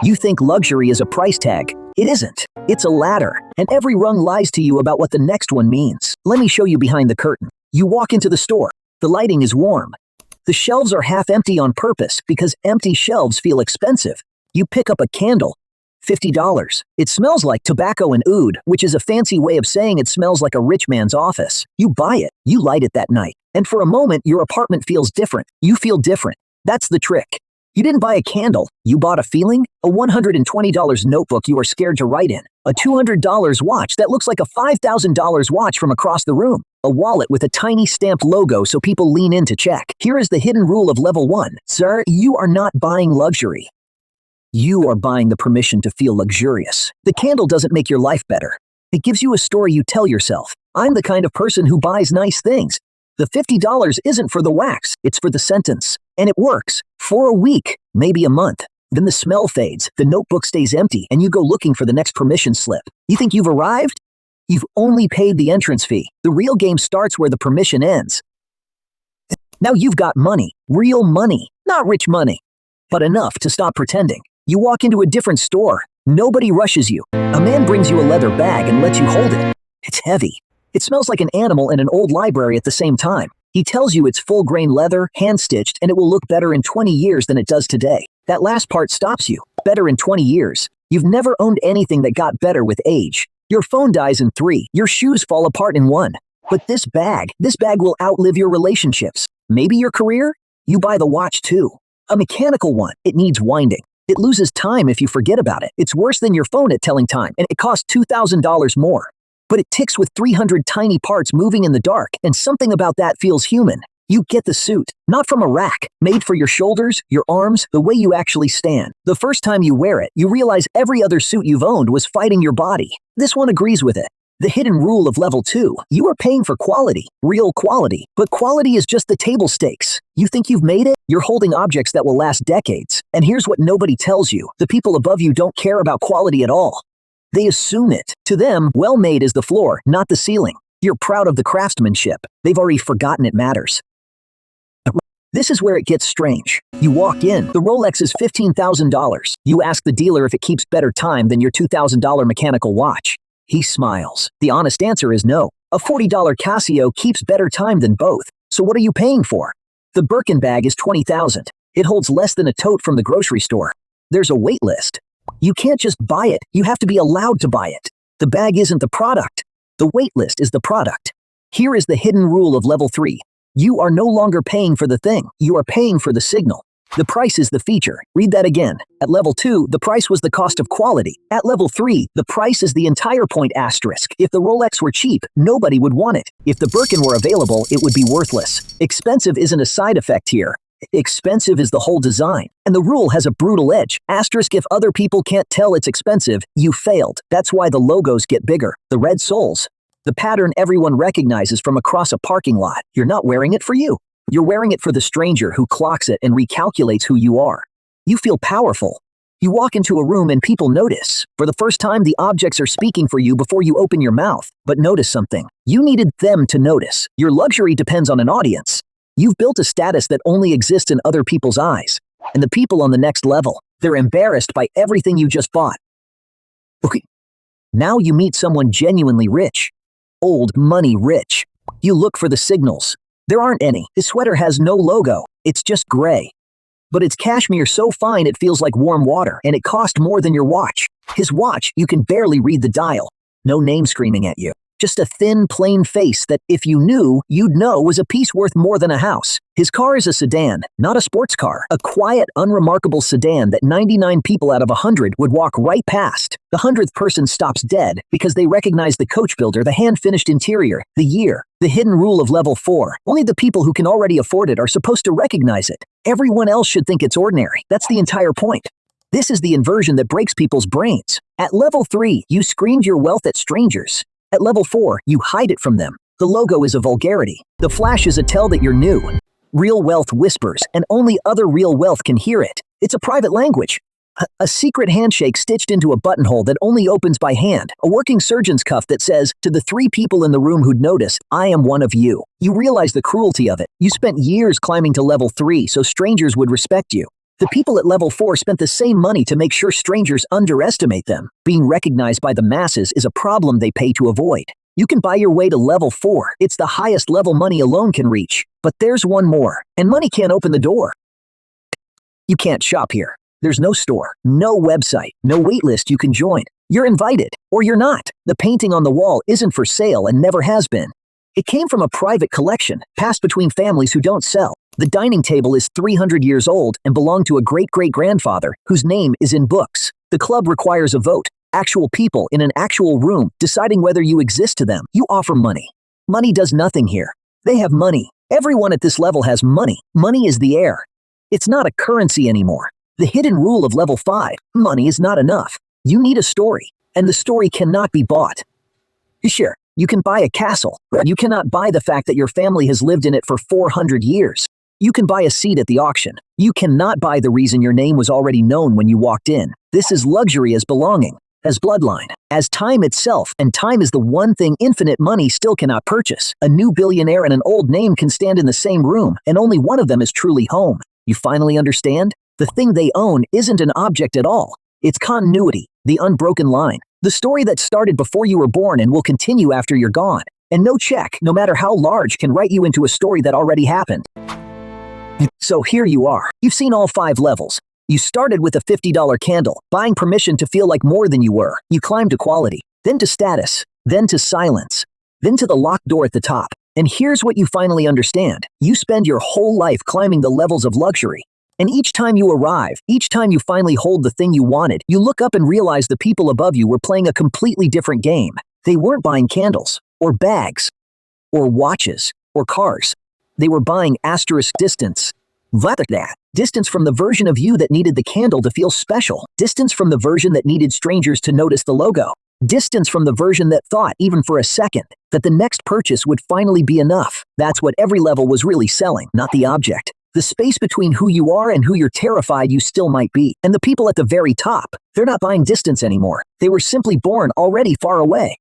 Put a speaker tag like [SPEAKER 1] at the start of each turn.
[SPEAKER 1] You think luxury is a price tag. It isn't. It's a ladder, and every rung lies to you about what the next one means. Let me show you behind the curtain. You walk into the store. The lighting is warm. The shelves are half empty on purpose because empty shelves feel expensive. You pick up a candle. $50. It smells like tobacco and oud, which is a fancy way of saying it smells like a rich man's office. You buy it. You light it that night. And for a moment, your apartment feels different. You feel different. That's the trick. You didn't buy a candle. You bought a feeling? A $120 notebook you are scared to write in. A $200 watch that looks like a $5,000 watch from across the room. A wallet with a tiny stamped logo so people lean in to check. Here is the hidden rule of level 1. Sir, you are not buying luxury. You are buying the permission to feel luxurious. The candle doesn't make your life better. It gives you a story you tell yourself. I'm the kind of person who buys nice things. The $50 isn't for the wax, it's for the sentence. And it works. For a week, maybe a month. Then the smell fades, the notebook stays empty, and you go looking for the next permission slip. You think you've arrived? You've only paid the entrance fee. The real game starts where the permission ends. Now you've got money. Real money. Not rich money. But enough to stop pretending. You walk into a different store. Nobody rushes you. A man brings you a leather bag and lets you hold it. It's heavy. It smells like an animal and an old library at the same time. He tells you it's full-grain leather, hand-stitched, and it will look better in 20 years than it does today. That last part stops you. Better in 20 years. You've never owned anything that got better with age. Your phone dies in 3. Your shoes fall apart in 1. But this bag will outlive your relationships. Maybe your career? You buy the watch too. A mechanical one. It needs winding. It loses time if you forget about it. It's worse than your phone at telling time, and it costs $2,000 more. But it ticks with 300 tiny parts moving in the dark, and something about that feels human. You get the suit, not from a rack, made for your shoulders, your arms, the way you actually stand. The first time you wear it, you realize every other suit you've owned was fighting your body. This one agrees with it. The hidden rule of level 2. You are paying for quality, real quality, but quality is just the table stakes. You think you've made it? You're holding objects that will last decades. And here's what nobody tells you. The people above you don't care about quality at all. They assume it. To them, well-made is the floor, not the ceiling. You're proud of the craftsmanship. They've already forgotten it matters. This is where it gets strange. You walk in, the Rolex is $15,000. You ask the dealer if it keeps better time than your $2,000 mechanical watch. He smiles. The honest answer is no. A $40 Casio keeps better time than both. So what are you paying for? The Birkin bag is $20,000. It holds less than a tote from the grocery store. There's a wait list. You can't just buy it. You have to be allowed to buy it. The bag isn't the product. The wait list is the product. Here is the hidden rule of level 3. You are no longer paying for the thing. You are paying for the signal. The price is the feature. Read that again. At level 2, the price was the cost of quality. At level 3, the price is the entire point asterisk. If the Rolex were cheap, nobody would want it. If the Birkin were available, it would be worthless. Expensive isn't a side effect here. Expensive is the whole design. And the rule has a brutal edge. Asterisk, if other people can't tell it's expensive, you failed. That's why the logos get bigger. The red soles. The pattern everyone recognizes from across a parking lot. You're not wearing it for you. You're wearing it for the stranger who clocks it and recalculates who you are. You feel powerful. You walk into a room and people notice. For the first time, the objects are speaking for you before you open your mouth. But notice something. You needed them to notice. Your luxury depends on an audience. You've built a status that only exists in other people's eyes. And the people on the next level, they're embarrassed by everything you just bought. Okay. Now you meet someone genuinely rich. Old money rich. You look for the signals. There aren't any. His sweater has no logo. It's just gray. But it's cashmere so fine it feels like warm water, and it cost more than your watch. His watch, you can barely read the dial. No name screaming at you. Just a thin, plain face that, if you knew, you'd know was a piece worth more than a house. His car is a sedan, not a sports car. A quiet, unremarkable sedan that 99 people out of 100 would walk right past. The 100th person stops dead because they recognize the coach builder, the hand-finished interior, the year. The hidden rule of level 4. Only the people who can already afford it are supposed to recognize it. Everyone else should think it's ordinary. That's the entire point. This is the inversion that breaks people's brains. At level 3, you screamed your wealth at strangers. At level 4, you hide it from them. The logo is a vulgarity. The flash is a tell that you're new. Real wealth whispers, and only other real wealth can hear it. It's a private language. A secret handshake stitched into a buttonhole that only opens by hand. A working surgeon's cuff that says, to the 3 people in the room who'd notice, I am one of you. You realize the cruelty of it. You spent years climbing to level 3 so strangers would respect you. The people at level 4 spent the same money to make sure strangers underestimate them. Being recognized by the masses is a problem they pay to avoid. You can buy your way to level 4. It's the highest level money alone can reach. But there's one more, and money can't open the door. You can't shop here. There's no store, no website, no waitlist you can join. You're invited, or you're not. The painting on the wall isn't for sale and never has been. It came from a private collection, passed between families who don't sell. The dining table is 300 years old and belonged to a great-great-grandfather whose name is in books. The club requires a vote, actual people in an actual room deciding whether you exist to them. You offer money. Money does nothing here. They have money. Everyone at this level has money. Money is the air. It's not a currency anymore. The hidden rule of level 5, money is not enough. You need a story, and the story cannot be bought. Sure, you can buy a castle, but you cannot buy the fact that your family has lived in it for 400 years. You can buy a seat at the auction. You cannot buy the reason your name was already known when you walked in. This is luxury as belonging, as bloodline, as time itself, and time is the one thing infinite money still cannot purchase. A new billionaire and an old name can stand in the same room, and only one of them is truly home. You finally understand? The thing they own isn't an object at all. It's continuity, the unbroken line, the story that started before you were born and will continue after you're gone. And no check, no matter how large, can write you into a story that already happened. So here you are. You've seen all 5 levels. You started with a $50 candle, buying permission to feel like more than you were. You climbed to quality, then to status, then to silence, then to the locked door at the top. And here's what you finally understand. You spend your whole life climbing the levels of luxury. And each time you arrive, each time you finally hold the thing you wanted, you look up and realize the people above you were playing a completely different game. They weren't buying candles, or bags, or watches, or cars. They were buying asterisk distance. Distance from the version of you that needed the candle to feel special. Distance from the version that needed strangers to notice the logo. Distance from the version that thought, even for a second, that the next purchase would finally be enough. That's what every level was really selling, not the object. The space between who you are and who you're terrified you still might be. And the people at the very top, they're not buying distance anymore. They were simply born already far away.